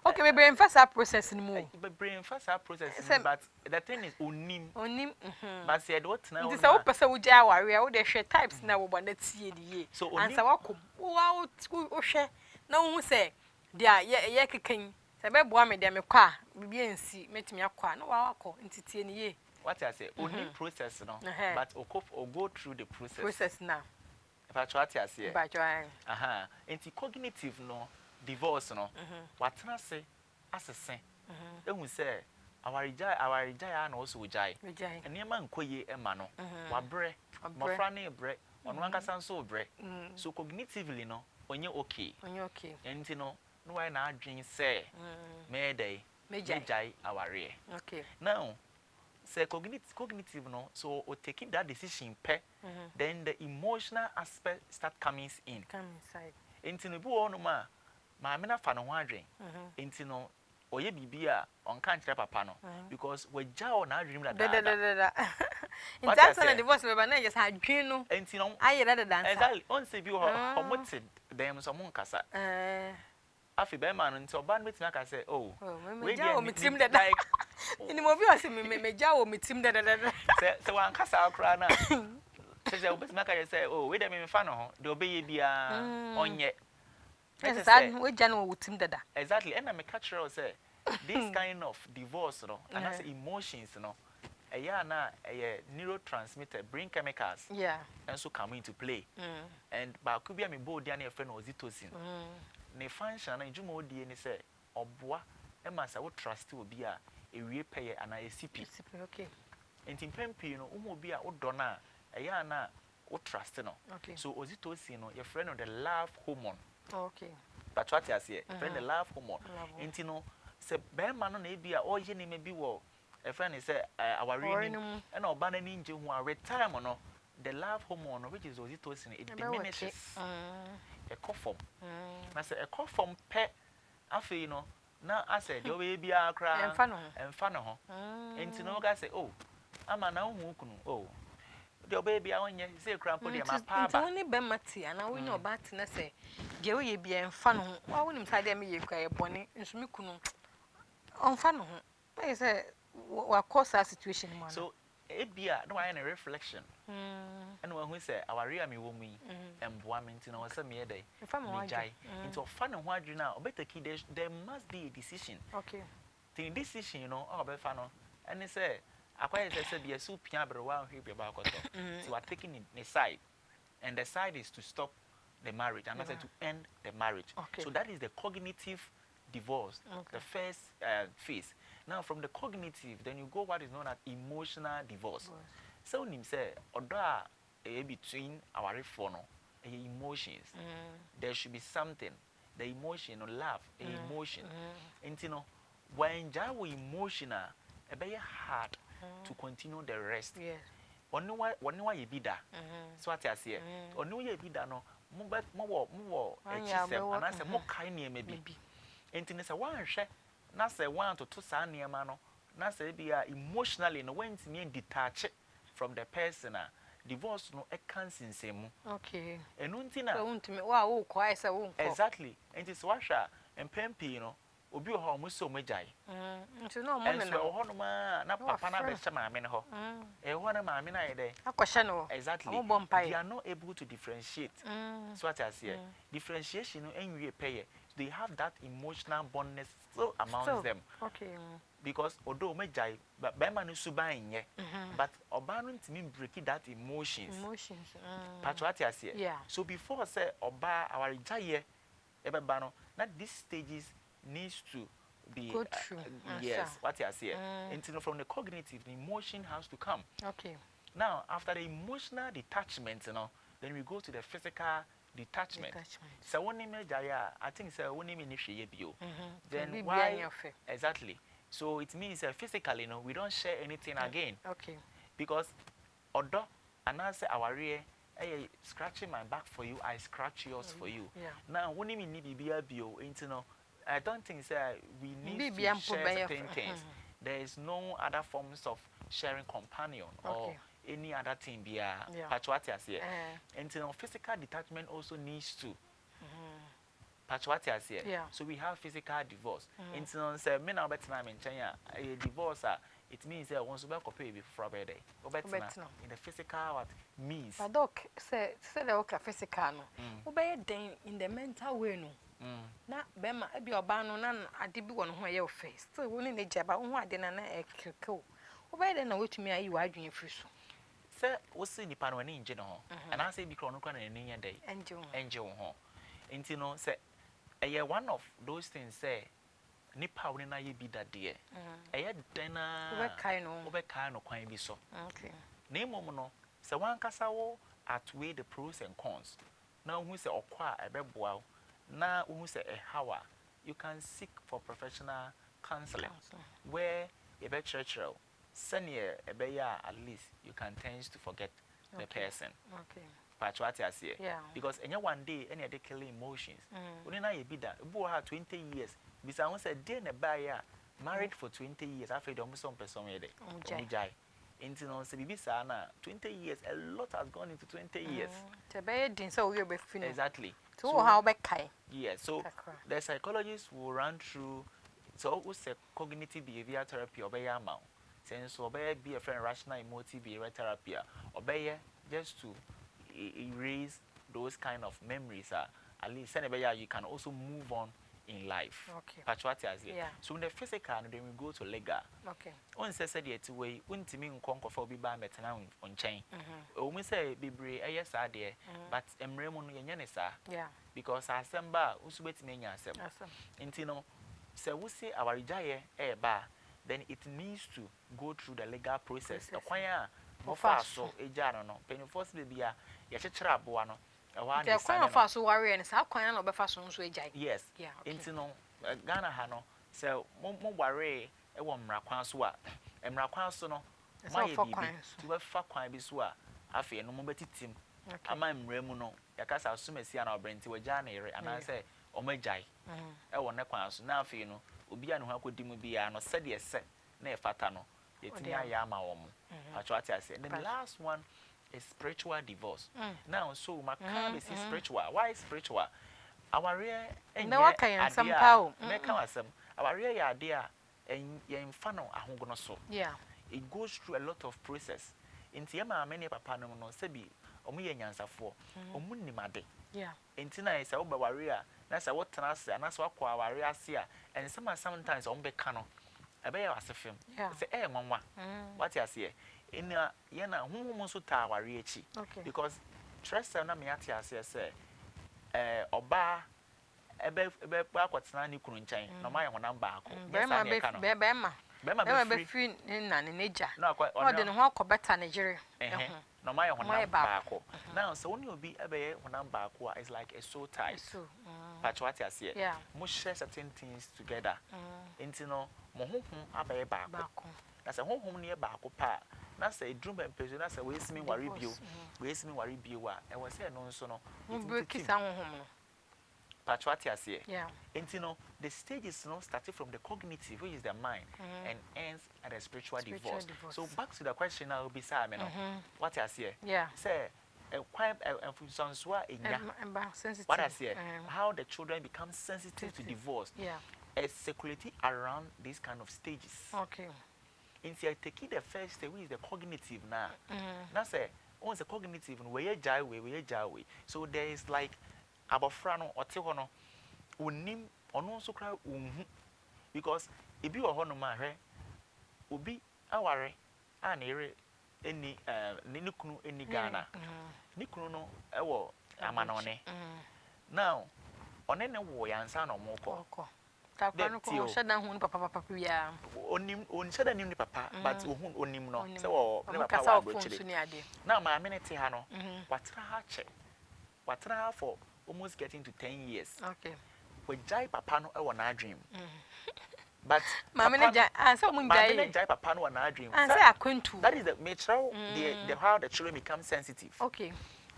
Okay, we brain fast processing more. But brain fast processing, but the thing is unim. But said what now? This our person would ja worry. I would share types now about that see the so answer welcome. Wow, share. No one say, dear, ye kicking. Sabe boa me dem kwa, bibi ensi, metimi akwa. No wa akọ ntiti ni ye. What I say, only process no, but or go through the process. Process now. If I try to say. But Anti cognitive no. Divorce no what na say asese ehun say our jai na also jai enema nkoye ema no wabre mofra na ebre ono ankasa nso bre so cognitively no onye okay enti no why na adwen say me dey jai aware. Okay. Now say cognitive no, so or taking that decision pe, then the emotional aspect start coming in. Come inside. Into no bu no ma me na fa no ho adwen. Into no oye bibia on kan kire papa no because we jaw na adwen da Da. In terms of divorce me ba na just adwen no. Into no Aye da dancer. exactly on say bi ho moted dem so mon kasa. Afi be man nti oba no betimi aka say oh we jaw me tim da. Ni mo bi o say me jaw me tim da. Say wan kasa akra na. Say obetimi aka say oh we dem me fa no ho de obeye bia onye. Yes, that we jano wo tim da. Exactly. And I make catch say this kind of divorce no and as emotions no na a neurotransmitter brain chemicals and so come into play. And ba could be me bold dia na friend oxytocin. Ne function na juma odi ni say oboa e ma say wo trust obi a ewie peye ana ACP. Okay. Enti pempi no umo obi a wo do na na wo trust no. So oxytocin no your friend of the love hormone. Okay. But what you say, friend the love hormone. Enti no se be ma no na e bia oye ni me bi wo a friend is say our reading and oba na ni nje hu a retime no the love hormone which is oxytocin it diminishes. A cough form. Na say a cough form pe afi no na ase de we bia kra emfa no ho. Enti no ga say oh ama na hu kunu oh the baby onye say crampo de ma pa ba nti be mati ana we no ba ti na say de we ye bia emfa no ho wa wonim side am ye kwa ye bone nso me kunu onfa no ho be say wa cause a situation mo so e bia no wa na reflection and when we say our real me wo mu yi emboa me nti na wo say me ye dey me jai into ofa no ho adwene na obetaki there must be a decision. Okay. The decision you know obefa no and say akwai say be so pia brewa hwe ba akoto so we are taking the side and the side is to stop the marriage and not to end the marriage. So that is the cognitive divorce, the first phase. Now from the cognitive then you go what is known as emotional divorce. So nim say odo a between our reform emotions there should be something the emotion or love emotion and you know when jawo emotional e be hard to continue the rest. Yes. Oni wa ye bida. So what I say. Oni ye bida no mo echisem and I say mo kai ne bi. Enti ne say wan hwe na say wan to sa ne ma no na say bia emotionally no when me detach from the person divorce no e can sinsemu. Okay. Enu nti na so untime wa wo kwa ese wo nko. Exactly. Enti so wahwa empempi no obi ho mo so magai nti no mo me no ho no ma na papa na be chama me ne ho ho na ma me na ye dey akwahye no exactly they are not able to differentiate. So what I say differentiation no enwie peye they have that emotional bondness still amongst them. Okay. Because although magai but be man suban ye but oba no ntimi break that emotions but what I say so before say oba our jaye ebeba no na these stages needs to be go through. Yes, what you say. And from the cognitive, the emotion has to come. Okay. Now, after the emotional detachment, then we go to the physical detachment. So one image, I think so one image bio. Then why exactly? So it means physically, we don't share anything again. Okay. Because although and I say our rear. Hey, scratching my back for you, I scratch yours for you. Now, when you need bio, I don't think we need to share certain things. There is no other forms of sharing companion or any other thing. And physical detachment also needs to. So we have physical divorce. And say, me now better time in China, a divorce. It means that once you back up before birthday, in the physical what means. But doc say the okay physical no. Obey then in the mental way no. Na bema e bi oba no na ade bi wo no ho ye face. So woni ne jaba wo ade na na e keke. Obey then na wetumi ayi wa adwen free so. Say wo see nipa no ani nje no ho. And I say bi kro no kwa na ani nya dai. Enje wo ho. Enti no say one of those things say nipa woni na ye bi dade eye den na obekai no kwan bi so. Okay. Na emom no se wan kasa wo outweigh the pros and cons na hu se okwa ebeboa na hu se ehawa you can seek for professional counseling where you be church senior at least you can tend to forget the person. Okay. Yeah. Because any one day any other killing emotions. When I be that boy had 20 years. Because I once said day a buyer married for 20 years after the almost some person jai. Into no se bibi sana 20 years, a lot has gone into 20 years. Exactly. So how back kai? Yeah, so the psychologists will run through so what's a cognitive behavior therapy or by amount. Since obey be a friend rational emotive behavior therapy or just to erase those kind of memories at least you can also move on in life. Okay. So in the physical then we go to legal. Okay. On says the way untimi nkonko for be ba metena on chain. We say bebre yes there but emremu no yenye sa. Yeah. Because assemba usubetime nya asem. Nti no say we say our jaye ba then it needs to go through the legal process. The kwanya mo fa so eja no penifos be bia ye chechera aboa no the kwanya fa so worry and sa kwanya no be fa so nso ejai. Yes. Yeah. Okay. Nti no Ghana ha no so mo worry e wo mmra kwan so a mmra kwan so no ma ye bibi to be fa kwan bi so a afi no mo betitim ama mmra mu no yakasa asumasi ana obrenti waja na ire ana say o majai e wo ne kwan so na afi no obi anu ha kodi mu bia no se de se na e fata no yetimi aya ama wo mo actually and the last one is spiritual divorce. Now so makana be spiritual. Why spiritual? Our real no can somehow make awesome. Our real idea and infano ahungono so. Yeah. It goes through a lot of process. Inti yama many papa no sebi omu ye nyansafo omu nimade. Yeah. Inti na say oba warrior na say what transe na say akwa warrior ase and sometimes on be kano ebe ya asefem say nwanwa what you say in yana humu so ta warrior echi because trust na me ate ase say oba ebe akwatena ni kunu nkyɛn na ma yɛ honam baako bema be free na ne neja no de ne ho akɔbɛta Nigeria na ma yɛ honam baako now so when you be ebe yɛ honam baako is like a soul tie so but what you say yeah mo share certain things together nti no mo honhom abɛyɛ baako na sɛ honhom ne yɛ baako pa na sɛ drum empezo na sɛ we esimi wari bio a ɛwɔ sɛ no nso no mo kisa honhom no Pachuatiasie. Yeah. And you know, the stage is starting from the cognitive, which is the mind, and ends at the spiritual divorce. So back to the question now, be what I say. Yeah. Say, quite sensitive. What I say, how the children become sensitive to divorce. Yeah. A security around these kind of stages. Okay. In taking the first stage, which is the cognitive now. Now say, once the cognitive, we jai. So there is like abofra no ote ho no onim ono nso kra unhu because ebi wo ho no ma hwe obi aware a na ere eni ne kunu eni Ghana ne kunu no ewo amanone now one ne wo yansa no moko takwa no ko sheda hu ni papa bia onim on sheda nim ni papa but ohun onim no se wo ne papa wa brochire now ma minute ha no watra ha che watra for almost getting to 10 years. Okay. We jai papa no e na dream. But mama ne jai answer mun jai. Mama ne jai papa no na dream. Answer akwentu. That is the natural the how the children become sensitive. Okay.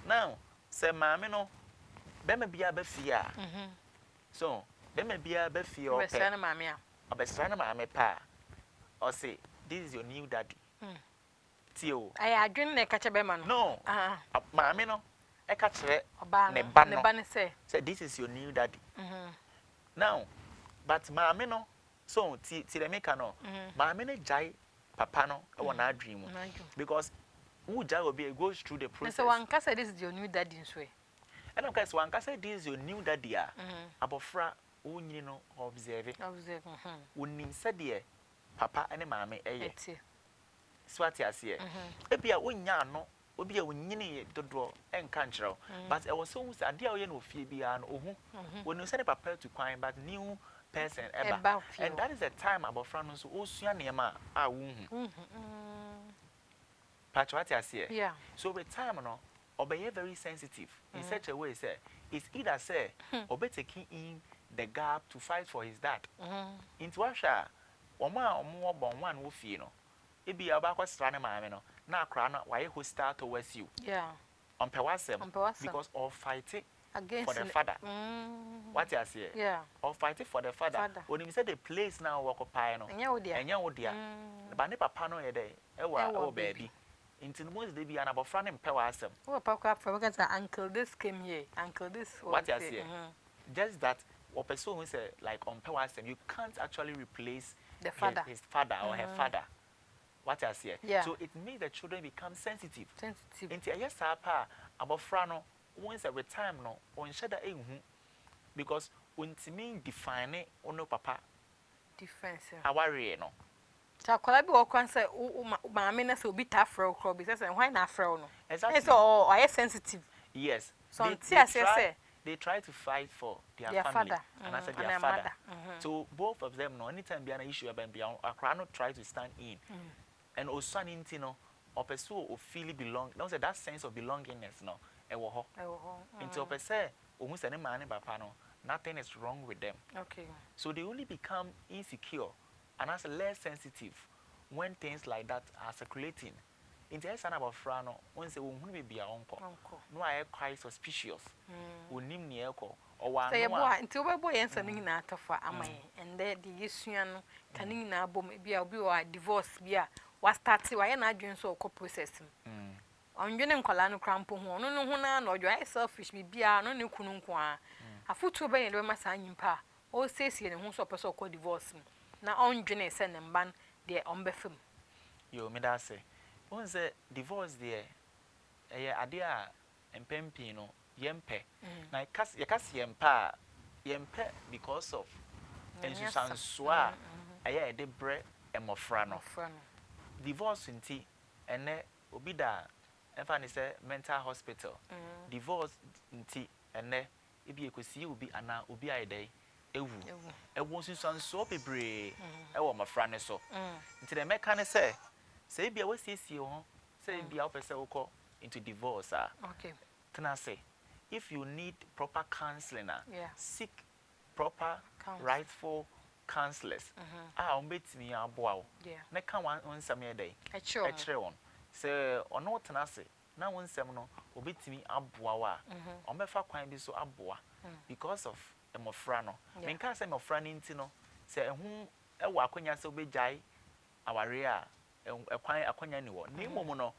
Now, say mama no be me bia be fia. So, be me bia be fia o pe. Obesra mama a. Obesra na mama pa. Or say this is your new daddy. Tio. Ai adwene na ka che be ma no. No. Mama no eka kire ne ba ne say this is your new daddy. Now but maame no so ti the make no maame ne jai papa no e wona dream because who jai obi goes through the process. So one say this is your new daddy nso e and okay so one say this is your new daddy abofra wonyini no observe wonim se de papa ene maame eye swati ase e bia wonya no obi a wonyini dodo enka nkyerɛw but it was so ade a oye na ofie bia no ohu when you send papa to kwine but new person ever and that is the time abofra no so osua neema a wonhu patriotic ase yeah so with time no obey very sensitive in such a way say it's either say obey taking in the gap to fight for his dad into washa omo bon one wo fie no ebi abakwa sra ne maame no na akra no why hostile towards you Yeah. on pewasem Ompewasem. because all fighting Against for the father. What you say? Yeah. Or fighting for the father. Father. When you say the place now occupy no. Enya wo dia. Enya wo dia. Ba ne papa no ye dey. Ewa baby. Inti most dey be an abofra ne mpewasem. Wo papa for because uncle this came here. Uncle this. What you say? Just that or person who say like on pewasem you can't actually replace The father. his father or her father. What I say? Yeah. So it makes the children become sensitive. Sensitive. Inti ayesa pa abofra no once every time no on shada ehu because untimi define ono papa Difference. aware no. Ta kwala bi wo kwan say maame na say obi ta frɛ kro bi say why na frɛ no. Exactly. So are you sensitive? Yes. So say they try to fight for their their family father. and I said And their their father. mother. So both of them no anytime be an issue about be akra no try to stand in. And osan inti no opeso o feel belong. Don't say that sense of belongingness no ewo ho. Into opese ohun se ne ma ne papa no nothing is wrong with them. Okay. So they only become insecure and as less sensitive when things like that are circulating. In the essence about Frano, when say we be a uncle, no, I am quite suspicious. We name the echo or one. Say boy until we boy answer na to for amai and the issue no kanin na bom be obi or divorce bia was started why na adwen so ko process ondwene nkwala no krampo ho no no ho na no odwo ai selfish bia no ne kunu nko a afutu be yele ma sa nyimpa o sesie ne ho so person ko divorce na ondwene se ne mban de ombefem yo me da say on say divorce there ade a empempi no yempe na yempe because of ensusanso a de bre emofra no divorce nti ene obi da efa ni say mental hospital divorce nti ene ebi ekosi obi ana obi ayedai ewu ensusanso bebre ewo mofra ne so nti de meka ne say bia wasiesie ho say bia opese woko into divorce okay can say if you need proper counseling seek proper rightful counselors umbetimi aboa wo na ka wan nsam ye dey e kire won say ono tena se na won nsam no obetimi aboa wa ombefa kwan bi so aboa because of emofra no me nka say emofra ni nti no say ehu ewo akonya say obejai aware a akwanya ni wo na imomo no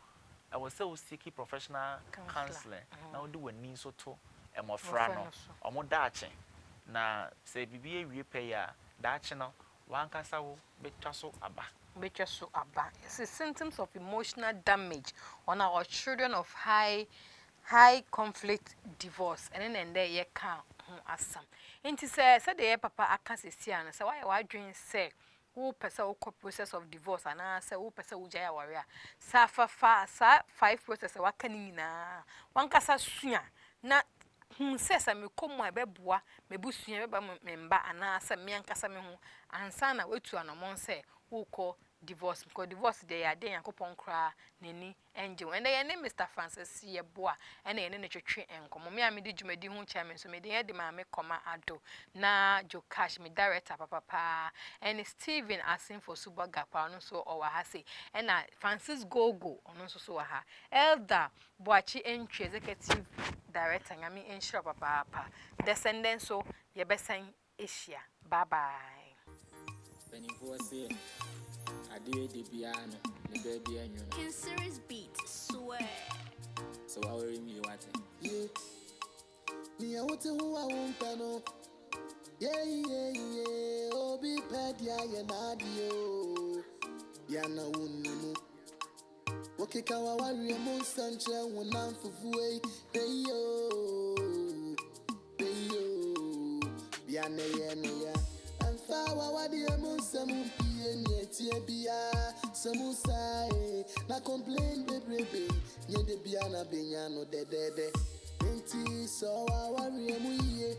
I was so seeking professional counseling na do wani so to emofra no omo daache na say bibie wie pay ya daache no wankasa wo betwa so aba it's symptoms of emotional damage on our children of high conflict divorce and then there ye ka asam enti say the papa akasesi an say why wadwen say who pesa who process of divorce and say who pesa who jaya warrior sa 5 process waka ni nyina wankasa sua na say me komo ebeboa me busua beba memba ana say me ankasa me ho ansa na wetu anomon say who call divorce because divorce dey ade yakopon kra nani angel and dey name Mr. Francis Yeboa and dey ne twetwe enkomo me amedi djumadi hu chairman so me dey de ma me koma ado na Jo Cash me director papa and Steven asin for Subaga pa no so o wa ha say and na Francis Gogo ono so wa ha Elder Boachi entry executive director ngami ensure papa descendants so ye besan Asia bye Penny say Ade de piano, the baby and you. In series beat, swear. So I worry me what? Yeah. Me I want to who I want to know. Yeah. Obi pedia ya nadio. Ya na unimu. Wakika wa wari ya monsanche wanamfufuwe. Beyo. Ya ne ya. Anfa wadi ya monsamu. Bia samusa na complain baby nye de bia na benyano de enti so wa worry mu ye